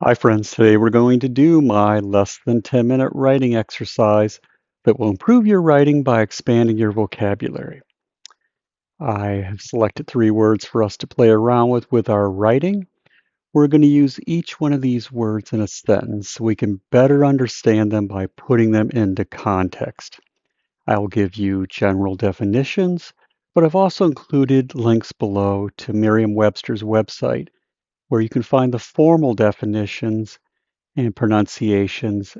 Hi friends, today we're going to do my less than 10-minute writing exercise that will improve your writing by expanding your vocabulary. I have selected 3 words for us to play around with our writing. We're going to use each one of these words in a sentence so we can better understand them by putting them into context. I will give you general definitions, but I've also included links below to Merriam-Webster's website where you can find the formal definitions and pronunciations,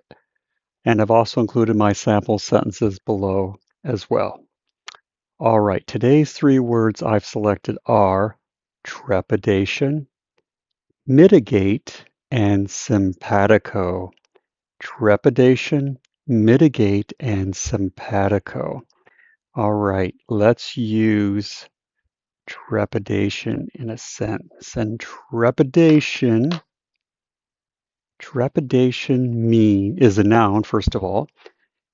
and I've also included my sample sentences below as well. All right, today's 3 words I've selected are trepidation, mitigate, and simpatico. Trepidation, mitigate, and simpatico. All right, let's use trepidation in a sentence. And trepidation is a noun, first of all,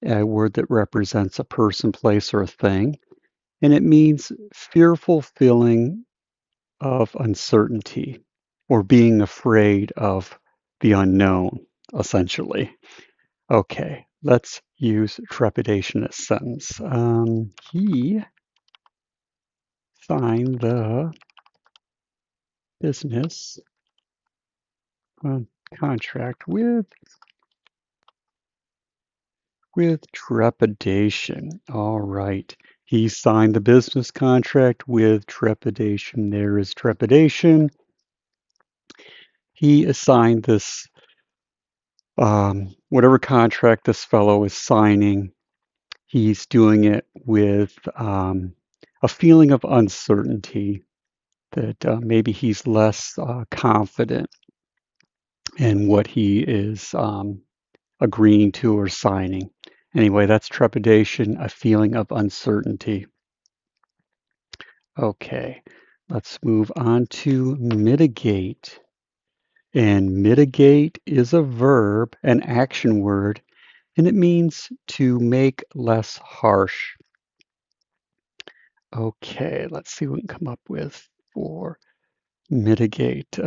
a word that represents a person, place, or a thing, and it means fearful feeling of uncertainty or being afraid of the unknown, essentially. Okay, let's use trepidation as a sentence. He signed the business uh, contract with trepidation. All right. He signed the business contract with trepidation. There is trepidation. He assigned this, whatever contract this fellow is signing, he's doing it with a feeling of uncertainty that maybe he's less confident in what he is agreeing to or signing. Anyway, that's trepidation, a feeling of uncertainty. Okay, let's move on to mitigate. And mitigate is a verb, an action word, and it means to make less harsh. Okay, let's see what we can come up with for mitigate.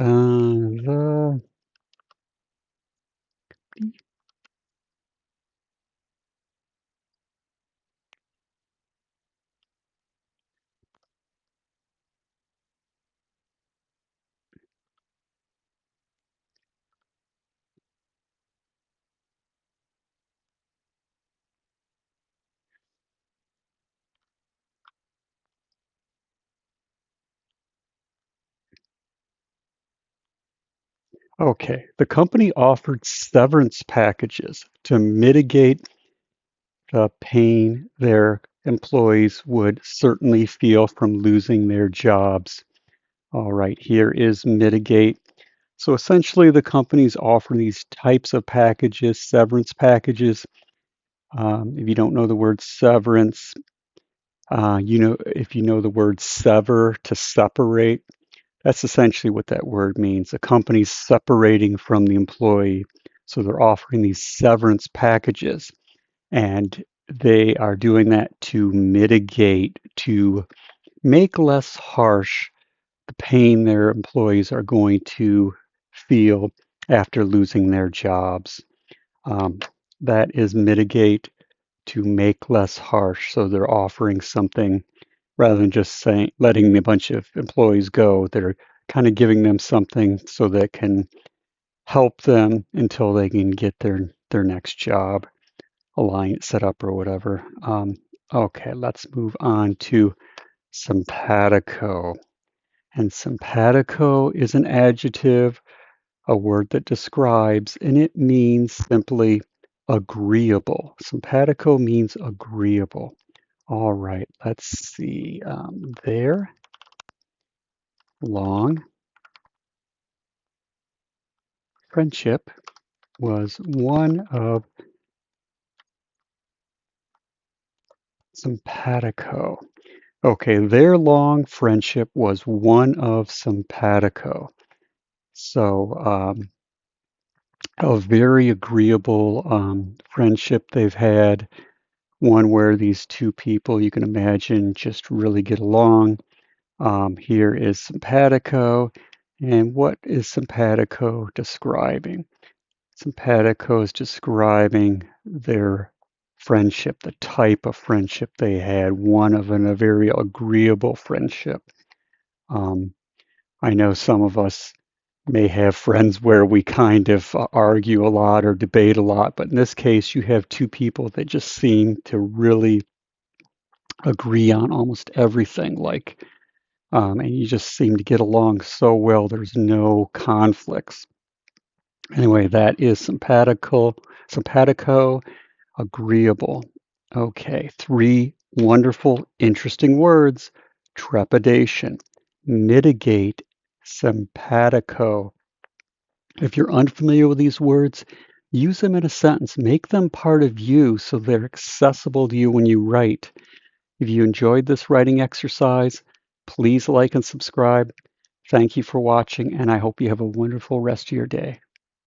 Okay, the company offered severance packages to mitigate the pain their employees would certainly feel from losing their jobs. All right, here is mitigate. So essentially, the companies offer these types of packages, severance packages. If you don't know the word severance, if you know the word sever, to separate, that's essentially what that word means. A company's separating from the employee, so they're offering these severance packages, and they are doing that to mitigate, to make less harsh the pain their employees are going to feel after losing their jobs. Um, that is mitigate, to make less harsh. So they're offering something rather than just saying letting a bunch of employees go. They're kind of giving them something so that can help them until they can get their next job, alliance set up or whatever. Okay, let's move on to simpatico. And simpatico is an adjective, a word that describes, and it means simply agreeable. Simpatico means agreeable. All right, let's see. Their long friendship was one of simpatico. Okay, their long friendship was one of simpatico. So, a very agreeable friendship they've had, one where these two people you can imagine just really get along. Here is simpatico. And what is simpatico describing? Simpatico is describing their friendship, the type of friendship they had, one of a very agreeable friendship. Um, I know some of us may have friends where we kind of argue a lot or debate a lot, but in this case, you have two people that just seem to really agree on almost everything, and you just seem to get along so well. There's no conflicts. Anyway, that is simpatico, agreeable. Okay, three wonderful, interesting words: trepidation, mitigate, simpatico. If you're unfamiliar with these words, use them in a sentence. Make them part of you so they're accessible to you when you write. If you enjoyed this writing exercise, please like and subscribe. Thank you for watching, and I hope you have a wonderful rest of your day.